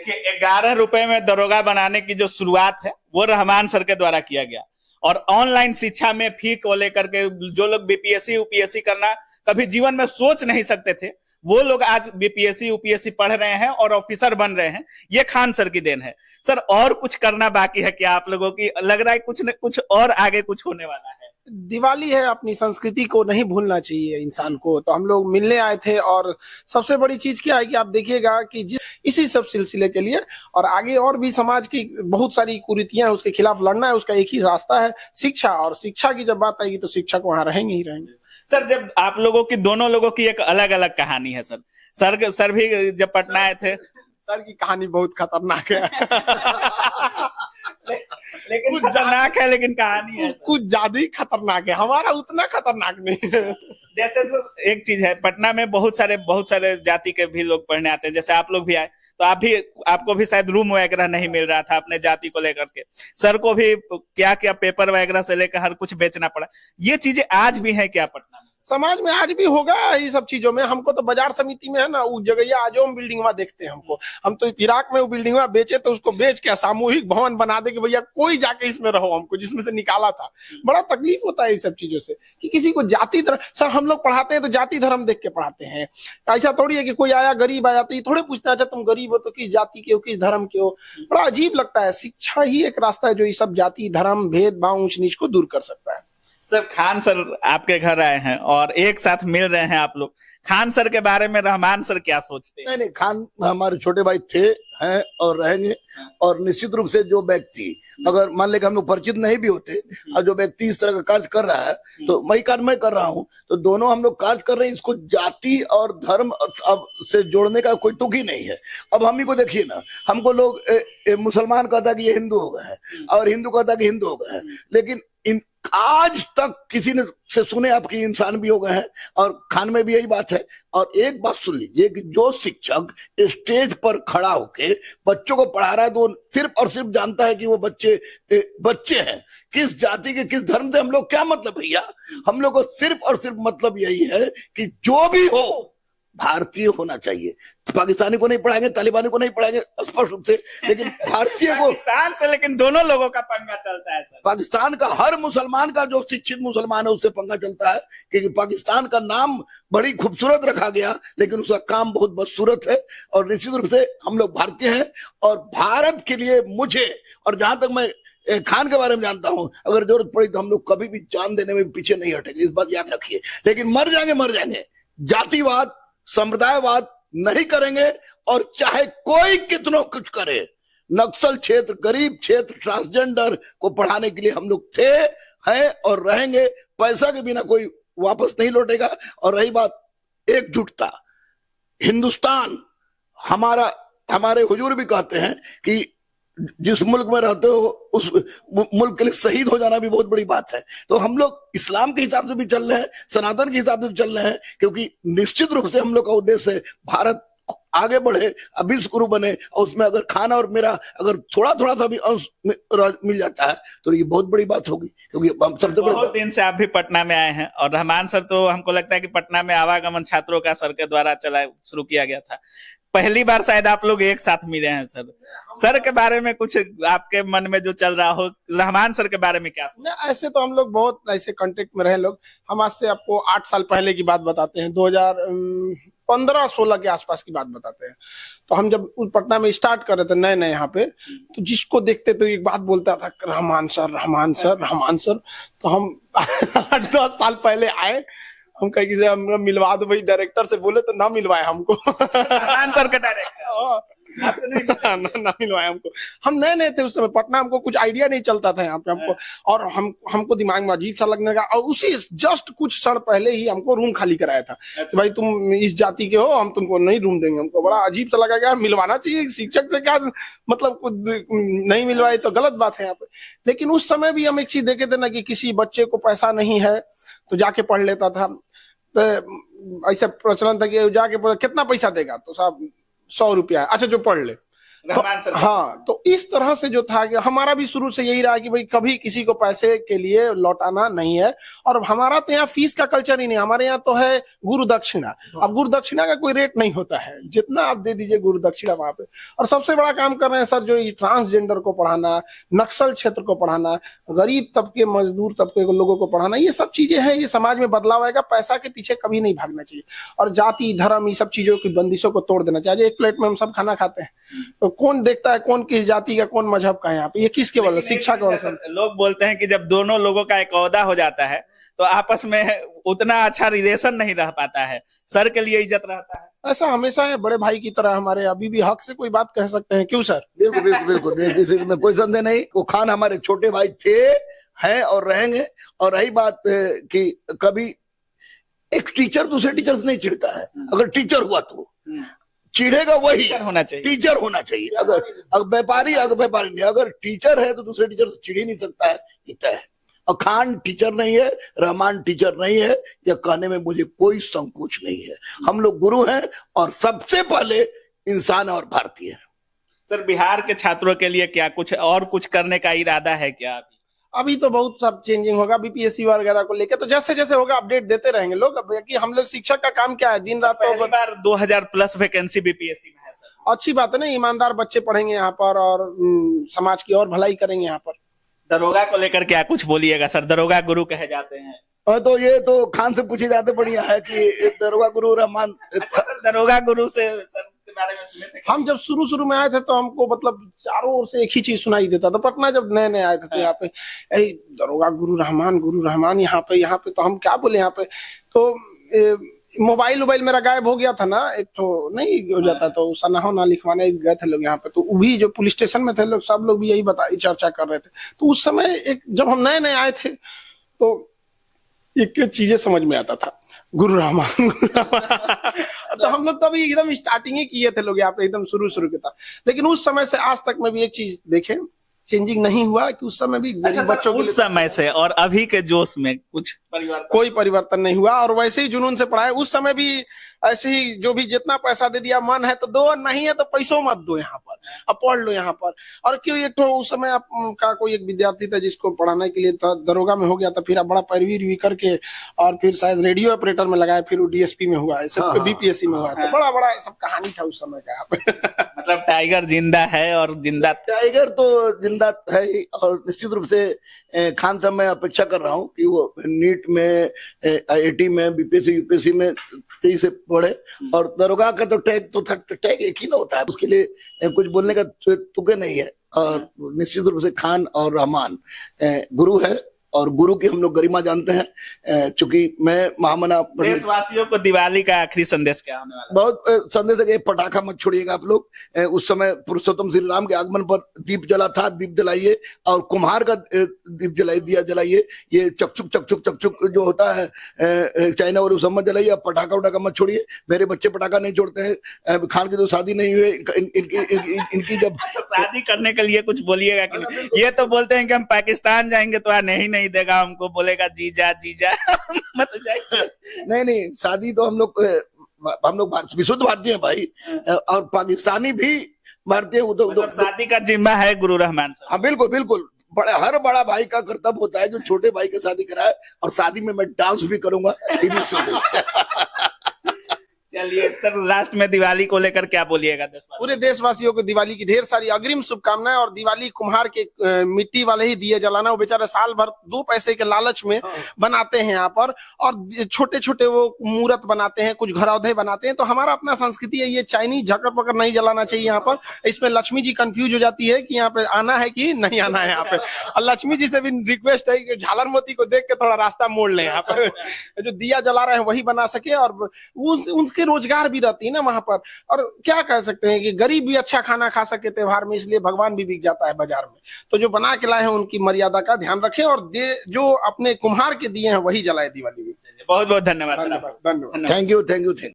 देखिए 11 रुपए में दरोगा बनाने की जो शुरुआत है वो रहमान सर के द्वारा किया गया, और ऑनलाइन शिक्षा में फी को लेकर के जो लोग बीपीएससी यूपीएससी करना कभी जीवन में सोच नहीं सकते थे, वो लोग आज बीपीएससी यूपीएससी पढ़ रहे हैं और ऑफिसर बन रहे हैं। ये खान सर की देन है। सर और कुछ करना बाकी है क्या आप लोगों की? लग रहा है कुछ न कुछ और आगे कुछ होने वाला है। दिवाली है, अपनी संस्कृति को नहीं भूलना चाहिए इंसान को। तो हम लोग मिलने आए थे, और सबसे बड़ी चीज क्या है कि आप देखिएगा कि इसी सब सिलसिले के लिए और आगे और भी समाज की बहुत सारी कुरीतियां हैं, उसके खिलाफ लड़ना है। उसका एक ही रास्ता है, शिक्षा। और शिक्षा की जब बात आएगी तो शिक्षक वहां रहेंगे ही रहेंगे। सर जब आप लोगों की, दोनों लोगों की एक अलग अलग कहानी है सर। सर भी जब पटना आए थे, सर की कहानी बहुत खतरनाक है। लेकिन खतरनाक है, लेकिन कहानी है कुछ ज्यादा ही खतरनाक है। हमारा उतना खतरनाक नहीं है। जैसे तो एक चीज है, पटना में बहुत सारे जाति के भी लोग पढ़ने आते हैं। जैसे आप लोग भी आए तो आपको भी शायद रूम वगैरह नहीं मिल रहा था अपने जाति को लेकर के। सर को भी क्या क्या पेपर वगैरह से लेकर हर कुछ बेचना पड़ा। ये चीजें आज भी है क्या पटना में? समाज में आज भी होगा ये सब चीजों में। हमको तो बाजार समिति में है ना, वो जगह आज हम बिल्डिंग में देखते हैं हमको। हम तो इराक में वो बिल्डिंग में बेचे तो उसको बेच के सामूहिक भवन बना दे कि भैया कोई जाके इसमें रहो, हमको जिसमें से निकाला था। बड़ा तकलीफ होता है ये सब चीजों से कि किसी को जाति धर्म। सर हम लोग पढ़ाते हैं तो जाति धर्म देख के पढ़ाते हैं। ऐसा थोड़ी है कि कोई आया गरीब आया तो ये थोड़े पूछता है अच्छा तुम गरीब हो तो किस जाति के हो, किस धर्म के हो। बड़ा अजीब लगता है। शिक्षा ही एक रास्ता है जो ये सब जाति धर्म भेदभाव ऊंच नीच को दूर कर सकता है। सर खान सर आपके घर आए हैं और एक साथ मिल रहे हैं आप लोग। खान सर के बारे में रहमान सर क्या सोचते हैं? नहीं, खान हमारे छोटे भाई थे, हैं और रहेंगे। और निश्चित रूप से जो व्यक्ति, अगर मान लेकर हम लोग परिचित नहीं भी होते और जो व्यक्ति इस तरह का कार्य कर रहा है, तो वही कार्य मैं कर रहा हूँ, तो दोनों हम लोग कार्य कर रहे हैं। इसको जाति और धर्म अब से जोड़ने का कोई तुक ही नहीं है। अब हम ही को देखिए ना, हमको लोग मुसलमान कहता है कि ये हिंदू हो गए हैं और हिंदू कहता है कि हिंदू हो गए हैं, लेकिन आज तक किसी ने से सुने आपकी इंसान भी हो गए हैं। और खान में भी यही बात है। और एक बात सुन लीजिए कि जो शिक्षक स्टेज पर खड़ा होके बच्चों को पढ़ा रहा है तो सिर्फ और सिर्फ जानता है कि वो बच्चे हैं, किस जाति के किस धर्म से हम लोग क्या मतलब भैया। हम लोग को सिर्फ और सिर्फ मतलब यही है कि जो भी हो भारतीय होना चाहिए। पाकिस्तानी को नहीं पढ़ाएंगे, तालिबानी को नहीं पढ़ाएंगे स्पष्ट रूप से, लेकिन भारतीय को पाकिस्तान से। लेकिन दोनों लोगों का पंगा चलता है सर। पाकिस्तान का हर मुसलमान का, जो शिक्षित मुसलमान है उससे पंगा चलता है, क्योंकि पाकिस्तान का नाम बड़ी खूबसूरत रखा गया लेकिन उसका काम बहुत बदसूरत है। और निश्चित रूप से हम लोग भारतीय हैं और भारत के लिए मुझे, और जहां तक मैं खान के बारे में जानता हूं, अगर जरूरत पड़ी तो हम लोग कभी भी जान देने में पीछे नहीं हटेंगे, इस बात याद रखिए। लेकिन मर जाएंगे। जातिवाद संप्रदायवाद नहीं करेंगे। और चाहे कोई कितनों कुछ करे, नक्सल क्षेत्र, गरीब क्षेत्र, ट्रांसजेंडर को पढ़ाने के लिए हम लोग थे, हैं और रहेंगे। पैसा के बिना कोई वापस नहीं लौटेगा। और रही बात एकजुटता, हिंदुस्तान हमारे हुजूर भी कहते हैं कि जिस मुल्क में रहते हो उस मुल्क के लिए शहीद हो जाना भी बहुत बड़ी बात है। तो हम लोग इस्लाम के हिसाब से भी चल रहे हैं, सनातन के हिसाब से भी चल रहे हैं, क्योंकि निश्चित रूप से हम लोग का उद्देश्य है भारत आगे बढ़े, विश्व गुरु बने। और उसमें अगर खाना और मेरा अगर थोड़ा सा भी अंश मिल जाता है तो ये बहुत बड़ी बात होगी, क्योंकि हम सबसे बड़े। बहुत दिन से आप भी पटना में आए हैं और रहमान सर तो हमको लगता है कि पटना में आवागमन छात्रों का सर के द्वारा शुरू किया गया था। पहली बार शायद आप लोग एक साथ मिले हैं सर। सर के बारे में कुछ आपके मन में जो चल रहा हो, रहमान सर के बारे में क्या? ऐसे तो हम लोग बहुत ऐसे कांटेक्ट में रहे लोग। हम आज से आपको 8 साल पहले की बात बताते हैं, 2015-16 के आसपास की बात बताते हैं। तो हम जब पटना में स्टार्ट कर रहे थे नए यहाँ पे, तो जिसको देखते तो एक बात बोलता था, रहमान सर। तो हम 8-10 साल पहले आए। हम कहीं कि हम मिलवा दो भाई, डायरेक्टर से बोले तो ना मिलवाए हमको। सर का डायरेक्टर आपसे नहीं ना मिलवाए हमको। हम नए थे उस समय पटना, हमको कुछ आइडिया नहीं चलता था यहाँ पे हमको। और हमको दिमाग में अजीब सा लगने लगा। और उसी जस्ट कुछ क्षण पहले ही हमको रूम खाली कराया था। तो भाई तुम इस जाति के हो, हम तुमको नहीं रूम देंगे। हमको बड़ा अजीब सा लगा, यार मिलवाना चाहिए शिक्षक से, क्या मतलब कुछ नहीं मिलवाए तो गलत बात है यहाँ पे। लेकिन उस समय भी हम एक चीज देखे थे ना कि किसी बच्चे को पैसा नहीं है तो जाके पढ़ लेता था। तो ऐसा प्रचलन था कि जाके कितना पैसा देगा, तो साहब 100 रुपया, अच्छा जो पढ़ ले। रहमान सर। हाँ, तो इस तरह से जो था कि हमारा भी शुरू से यही रहा कि भाई कभी किसी को पैसे के लिए लौटाना नहीं है। और हमारा तो यहाँ फीस का कल्चर ही नहीं, हमारे यहाँ तो है गुरु दक्षिणा। अब गुरु दक्षिणा का कोई रेट नहीं होता है, जितना आप दे दीजिए गुरु दक्षिणा वहां पे। और सबसे बड़ा काम कर रहे हैं सर जो ये ट्रांसजेंडर को पढ़ाना, नक्सल क्षेत्र को पढ़ाना, गरीब तबके मजदूर तबके के लोगों को पढ़ाना, ये सब चीजें हैं। ये समाज में बदलाव आएगा, पैसा के पीछे कभी नहीं भागना चाहिए। और जाति धर्म ये सब चीजों की बंदिशों को तोड़ देना चाहिए। एक प्लेट में हम सब खाना खाते हैं, तो कौन देखता है कौन किस जाति का कौन मजहब का है यहाँ पे, ये किसके वजह से? शिक्षा के वजह से। लोग बोलते हैं कि जब दोनों लोगों का एक ओहदा हो जाता है तो आपस में उतना अच्छा रिलेशन नहीं रह पाता है, सर के लिए इज्जत रहता है। ऐसा हमेशा है, बड़े भाई की तरह हमारे अभी भी हक से कोई बात कह सकते हैं, क्यों सर? बिल्कुल बिल्कुल बिल्कुल, इसी में कोई संदेह नहीं। वो खान हमारे छोटे भाई थे, हैं और रहेंगे। और रही बात कि कभी एक टीचर दूसरे टीचर से नहीं चिढ़ता है, अगर टीचर हुआ तो चिढ़ेगा वही होना चाहिए, टीचर होना चाहिए। अगर व्यापारी नहीं, अगर टीचर है तो दूसरे टीचर से चिढ़ ही नहीं सकता है, इतना है। और खान टीचर नहीं है, रहमान टीचर नहीं है, यह कहने में मुझे कोई संकोच नहीं है। हम लोग गुरु हैं और सबसे पहले इंसान और भारतीय हैं। सर बिहार के छात्रों के लिए क्या कुछ करने का इरादा है क्या? अभी तो बहुत सब चेंजिंग होगा बीपीएससी वगैरह को लेकर, तो जैसे जैसे होगा अपडेट देते रहेंगे लोग। अब कि हम लोग शिक्षक का काम क्या है, दिन रात पहली बार 2000 प्लस वैकेंसी बीपीएससी में है सर। अच्छी बात है ना, ईमानदार बच्चे पढ़ेंगे यहाँ पर और समाज की और भलाई करेंगे यहाँ पर। दरोगा को लेकर क्या कुछ बोलिएगा सर? दरोगा गुरु कहे जाते हैं। तो ये तो खान से पूछे जाते बढ़िया है कि दरोगा गुरु रहमान। अच्छा सर, दरोगा गुरु से सर के बारे में सुने थे? हम जब शुरू में आए थे तो हमको मतलब चारों ओर से एक ही चीज सुनाई देता था। पटना जब नए नए आए थे तो यहाँ पे दरोगा गुरु रहमान यहाँ पे तो हम क्या बोले। यहाँ पे तो मोबाइल मेरा गायब हो गया था ना, एक तो नहीं हो जाता, तो सनाहो ना लिखवाने गए थे लोग यहाँ पे। तो वो भी जो पुलिस स्टेशन में थे लोग, सब लोग भी यही चर्चा कर रहे थे। तो उस समय जब हम नए नए आए थे तो एक चीजें समझ में आता था, गुरु रहमान तो हम लोग तभी एकदम स्टार्टिंग ही किए थे लोग यहाँ पे, एकदम शुरू के था। लेकिन उस समय से आज तक में भी एक चीज देखे, चेंजिंग नहीं हुआ कि उस समय भी बच्चों के उस समय से और अभी के जोश में कोई परिवर्तन नहीं हुआ। और वैसे ही जुनून से पढ़ाए। उस समय भी ऐसे ही जो भी जितना पैसा दे दिया, मन है तो दो, नहीं है तो पैसों मत दो यहाँ पर, अब पढ़ लो यहाँ पर। और क्यों एक तो उस समय आपका कोई एक विद्यार्थी था जिसको पढ़ाने के लिए तो दरोगा में हो गया था, फिर आप बड़ा पैरवी करके और फिर शायद रेडियो ऑपरेटर में लगाए, फिर वो डीएसपी में हुआ, बीपीएससी में हुआ। तो बड़ा सब कहानी था उस समय का। मतलब टाइगर जिंदा है, और जिंदा टाइगर तो जिंदा है ही। और निश्चित रूप से खान साहब मैं अपेक्षा कर रहा हूँ कि वो नीट में, आईआईटी में, बीपीएससी यूपीएससी में तेजी से पढ़े। और दरोगा का तो टैग एक ही ना होता है, उसके लिए कुछ बोलने का तुके नहीं है। और निश्चित रूप से खान और रहमान गुरु है, और गुरु की हम लोग गरिमा जानते हैं। चूंकि मैं महामना देशवासियों को दिवाली का आखिरी संदेश क्या होने वाला? बहुत संदेश है कि पटाखा मत छोड़िएगा आप लोग। उस समय पुरुषोत्तम श्री राम के आगमन पर दीप जला था, दीप जलाइए। और कुम्हार का दीप दिया जलाइए। ये चकचुक जो होता है चाइना और उस मत जलाइए। पटाखा मत छोड़िए। मेरे बच्चे पटाखा नहीं छोड़ते हैं। खान की तो शादी नहीं हुई, इनकी जब शादी करने के लिए कुछ बोलिएगा कि नहीं? ये तो बोलते हैं कि हम पाकिस्तान जाएंगे तो नहीं देगा हमको, बोलेगा जीजा मत जाइए। नहीं, शादी तो हम लोग विशुद्ध भारतीय हैं भाई, और पाकिस्तानी भी भारतीय। मतलब शादी का जिम्मा है गुरु रहमान साहब। हाँ बिल्कुल। हर बड़ा भाई का कर्तव्य होता है जो छोटे भाई की शादी कराए। और शादी में मैं डांस भी करूंगा। चलिए सर, लास्ट में दिवाली को लेकर क्या बोलिएगा? पूरे देशवासियों को दिवाली की ढेर सारी अग्रिम शुभकामनाएं। और दिवाली कुम्हार के मिट्टी वाले ही दिए जलाना, वो बेचारे साल भर 2 पैसे के लालच में बनाते हैं यहाँ पर। और छोटे छोटे वो मूर्त बनाते हैं, कुछ घरौधे बनाते हैं। तो हमारा अपना संस्कृति है, ये चाइनीज झकर पकर नहीं जलाना चाहिए यहाँ पर। इसमें लक्ष्मी जी कंफ्यूज हो जाती है कि यहाँ पे आना है कि नहीं आना है यहाँ पे। और लक्ष्मी जी से भी रिक्वेस्ट है कि झालर मोती को देख के थोड़ा रास्ता मोड़ लें यहाँ पर। जो दिया जला रहे हैं वही बना सके, और उनके रोजगार भी रहती है ना वहां पर। और क्या कह सकते हैं कि गरीब भी अच्छा खाना खा सके त्योहार में, इसलिए भगवान भी बिक जाता है बाजार में। तो जो बना के लाए हैं उनकी मर्यादा का ध्यान रखें, और जो अपने कुम्हार के दिए हैं वही जलाए दिवाली में। बहुत बहुत धन्यवाद। धन्यवाद। Thank you.